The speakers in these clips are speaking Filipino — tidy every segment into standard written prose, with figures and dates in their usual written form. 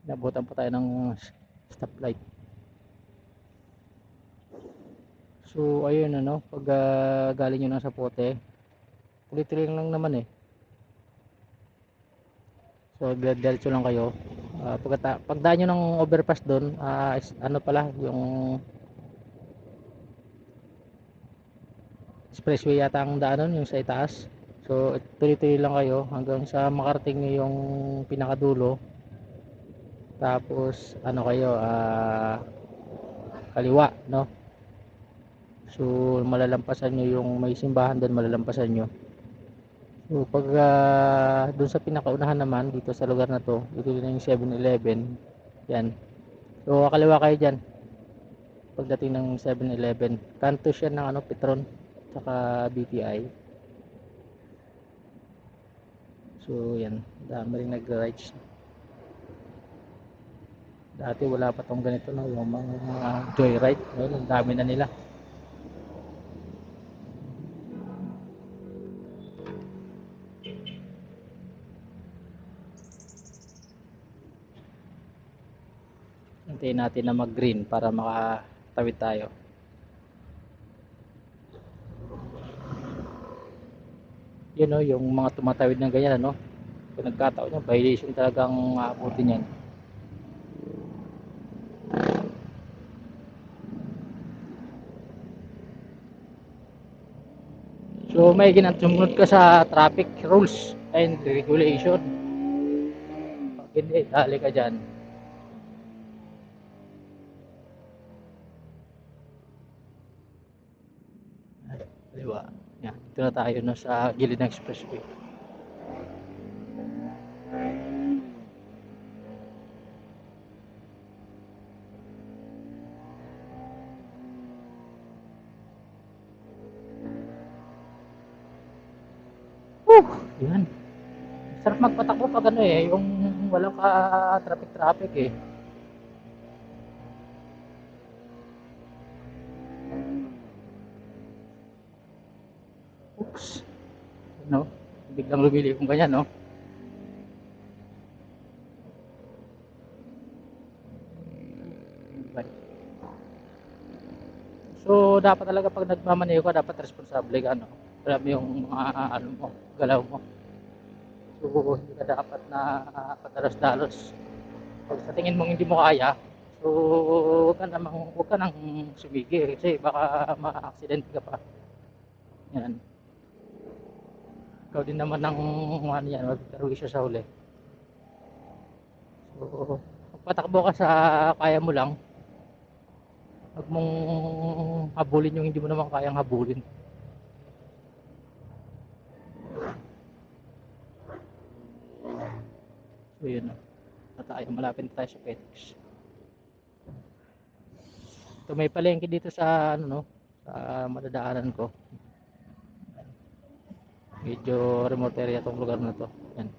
Nabutan pa tayo ng stoplight. So ayun ano, pag galing nyo na sa Pote, tuloy-tuloy lang naman eh. So diretso lang kayo. Pagdaan nyo ng overpass doon, ano pala, yung expressway yata ang daanan, yung sa itaas. So tuloy-tuloy lang kayo hanggang sa makarating nyo yung pinakadulo. Tapos ano kayo, kaliwa, no? So malalampasan nyo yung may simbahan doon, malalampasan nyo. So pag doon sa pinakaunahan naman dito sa lugar na to, ito na yung 7-Eleven. Yan. So kaliwa kayo diyan pagdating ng 7-Eleven. Kanto siya ng ano, Petron saka BPI. So yan, dami ring nagra-rides. Dati wala pa tong ganito, no, yung mga joyride. Ngayon, ang dami na nila. Hintayin natin na mag-green para makatawid tayo. Yun no, yung mga tumatawid ng ganyan, no? Kung nagkataon nyo, violation talagang aabutin yan. So may ginatsumunod ka sa traffic rules and regulation. Pag hindi, dali ka dyan. Kaliwa. Yan, dito na tayo no, sa gilid ng expressway. Yan. Sarap magpatakbo pag ano eh, yung walang ka traffic eh. Oops. No? Biglang lumili kung ganyan, no? So, dapat talaga pag nagmamaneho ka, dapat responsable ka, no? Alam mo yung mga ano mo, galaw mo. So, hindi ka dapat na padalos-dalos. Pag sa tingin mong hindi mo kaya, so huwag ka nang sumigil kasi baka ma-accident ka pa. Yan. Ikaw din naman ng ano yan, magkaruwisyo sa huli. So, patakbo ka sa kaya mo lang. Huwag mong habulin yung hindi mo naman kayang habulin. So, yun. Malapit tayo sa Petex. So, may palengke dito sa ano no, sa madadaanan ko. Medyo remote area tong lugar na to. Yan.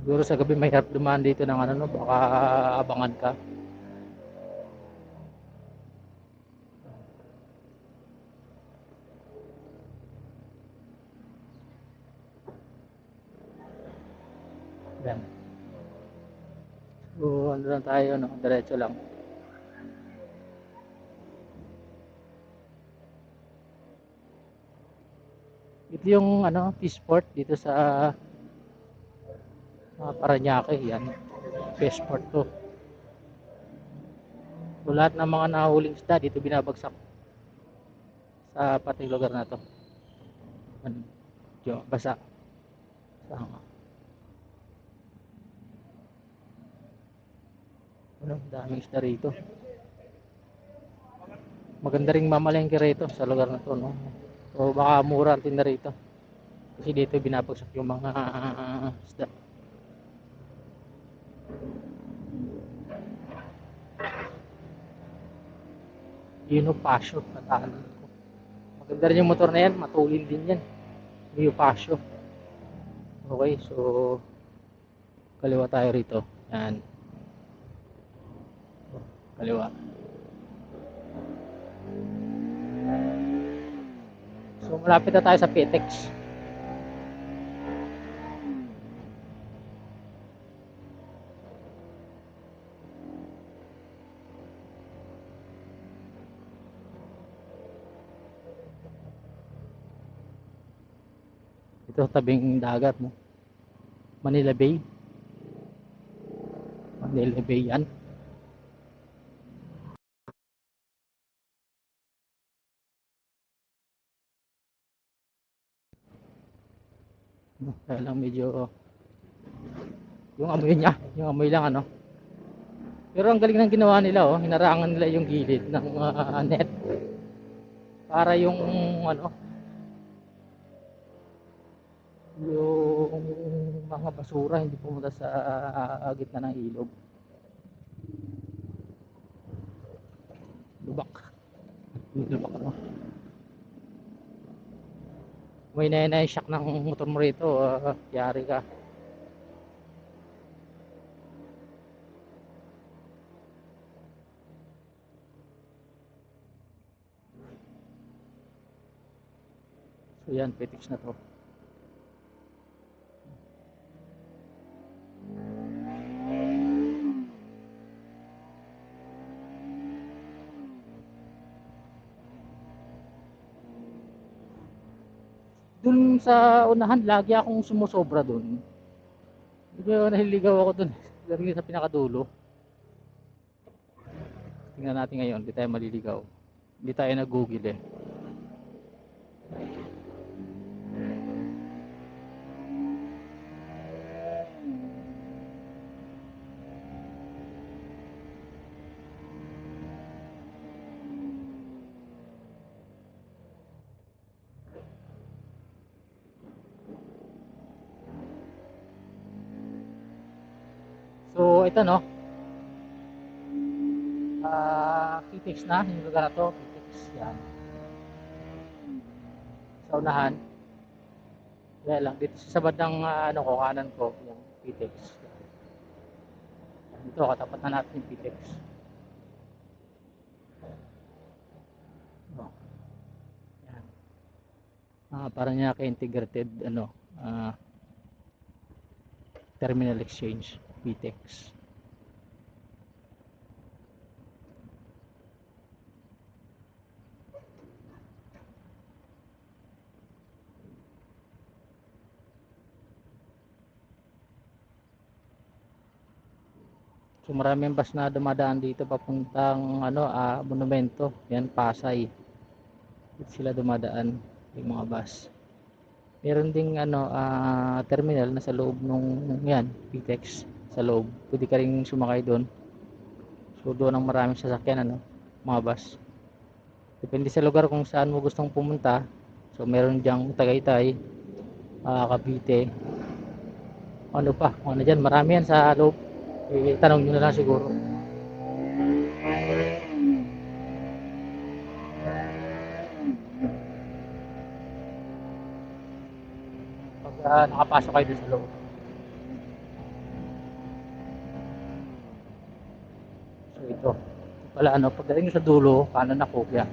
Siguro sa gabi may hirap dumaan dito ng ano no, baka abangan ka. Yan. So, ano lang tayo no, diretso lang. Ito yung ano, Peaceport dito sa Parañaque, yan. Peaceport to. So, lahat ng mga nahuling isda dito binabagsak sa pating lugar na to. Ano, basa. Ano, daming isda rito. Maganda ring mamalengke rito sa lugar na to, no? So, baka mura ang tinda rito. Kasi dito binabagsak yung mga isda. Yun yung pasyo, nataanan ko. Maganda rin yung motor na yan, matulin din yan. Yung pasyo. Okay, so kaliwa tayo rito. Yan, kaliwa. So malapit na tayo sa Petex. dito, tabing dagat, no? Manila Bay. Manila Bay yan. Kaya lang medyo yung amoy niya, yung amoy lang ano. Pero ang galing ng ginawa nila, oh, hinarangan nila yung gilid ng net para yung ano, yung mga basura hindi pumunta sa gitna ng ilog. Lubak. Lubak ano. May na-shock ng motor mo rito, yari ka. So yan, petiks na to. Dun sa unahan, lagi akong sumusobra dun. Medyo nahiligaw ako dun. Lagi sa pinakadulo. Tingnan natin ngayon, hindi tayo maliligaw. Hindi tayo nag-google eh. So ito no, Kitex na, yung lugar na to, Kitex yan. Sa unahan. Kaya lang, dito sa bandang ano ko, kanan ko, yung Kitex. Dito, katapat na natin yung Kitex. Oh, yan. Parang niya ka-integrated ano, terminal exchange, Kitex. So maraming bus na dumadaan dito papuntang ano, monumento. Yan, Pasay. Dito sila dumadaan yung mga bus. Meron ding ano, terminal na sa loob nung yan, PTEX sa loob. Pwede ka ring sumakay doon. So doon ang maraming sasakyan ano, mga bus. Depende sa lugar kung saan mo gustong pumunta. So meron diyang Tagaytay, Cavite, ano pa, kung ano dyan, marami yan sa loob. Tanong nyo na lang siguro. Pag nakapasok kayo dun sa loob. So ito pala ano, pagdating nyo sa dulo, kanan ako, yan.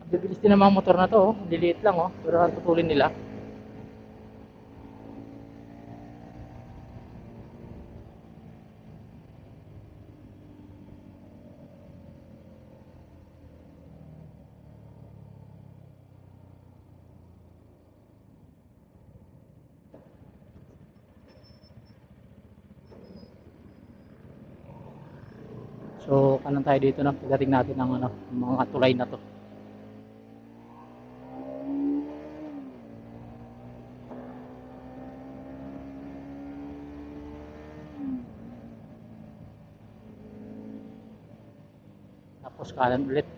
Ang bibilis din ng mga motor na to, oh. Liliit lang oh, pero ang tutulin nila. So kanan tayo dito na pagdating natin ng ano, mga tulay na to. Tapos kanan ulit.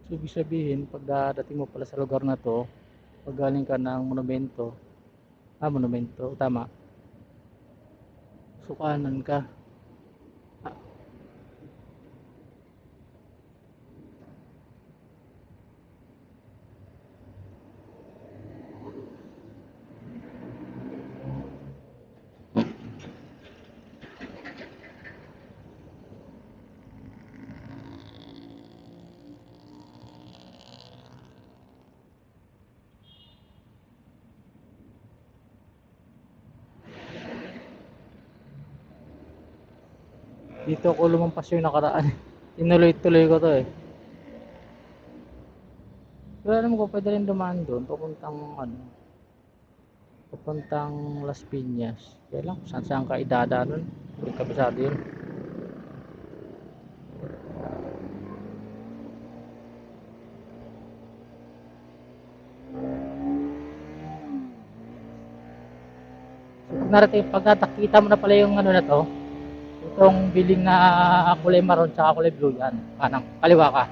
So ibig sabihin, pag dating mo pala sa lugar na to, pag galing ka ng monumento, monumento, tama, so kanan ka. Dito ako lumampas yung nakaraan. Tinuloy-tuloy ko to eh. Pero alam ko, pwede rin dumaan doon. Papuntang Las Piñas. Kaya lang, saan ka idada nun? Hindi kabisado yun. So, pag natakita mo na pala yung ano na to, itong building na kulay maroon tsaka kulay blue yan. Kanang, kaliwa ka.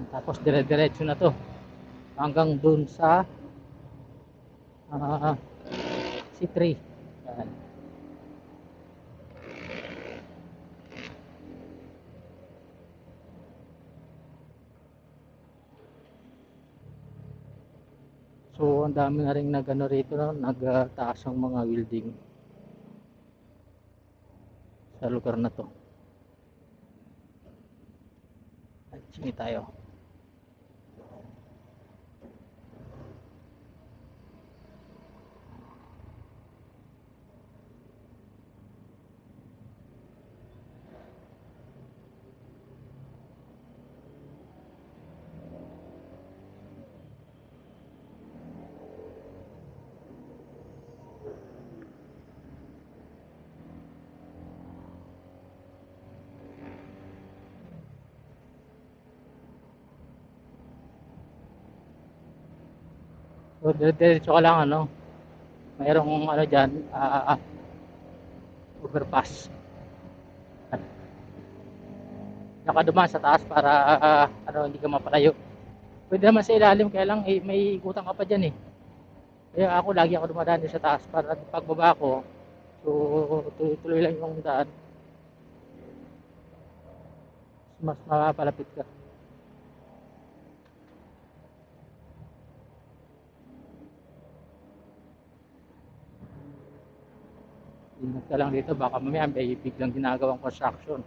Tapos dire-diretso na to hanggang dun sa ah, C3. Yan. So ang dami na rin nagano rito, no? Nagtaas ang mga building sa lugar na to. At sige tayo. So dire-diretso ka lang, ano, mayroong ano dyan, overpass. Nakadumaan sa taas para ano, hindi ka mapalayo. Pwede naman sa ilalim, kaya lang may ikutan ka pa dyan eh. Kaya ako lagi ako dumadaan sa taas para pagbaba ko, so tuloy-tuloy lang yung daan, mas mapapalapit ka. Ingat ka lang dito, baka mamaya may biglang ginagawang construction.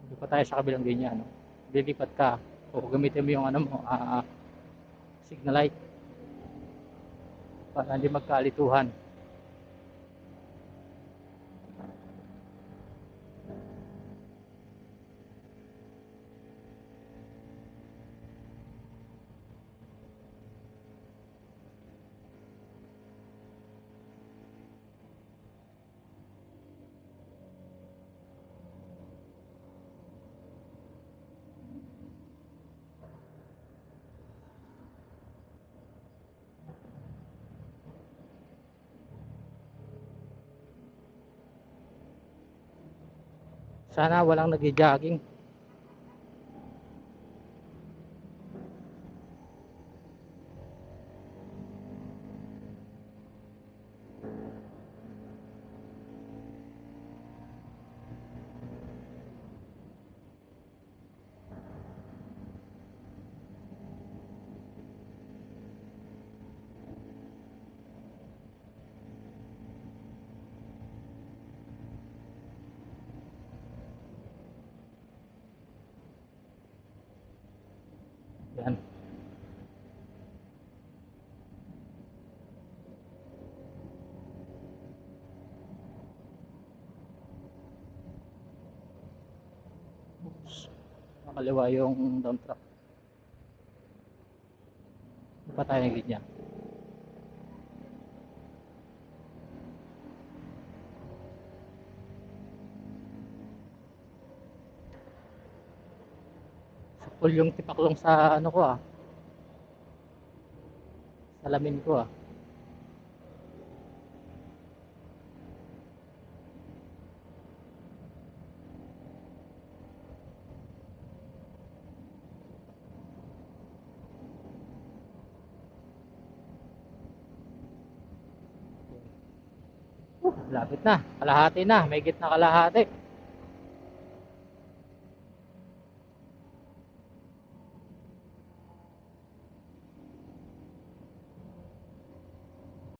Hindi pa tayo sa kabilang linya, no? Lilipat ka, o gamitin mo yung ano mo, signal light para hindi magkalituhan. Sana walang nag-jogging. Yan. Oops. Nakaliwa yung dump truck. Hindi pa tayo ng linya. Full yung tipaklong sa ano ko, salamin ko. Lapit na, kalahati na, may gitna kalahati.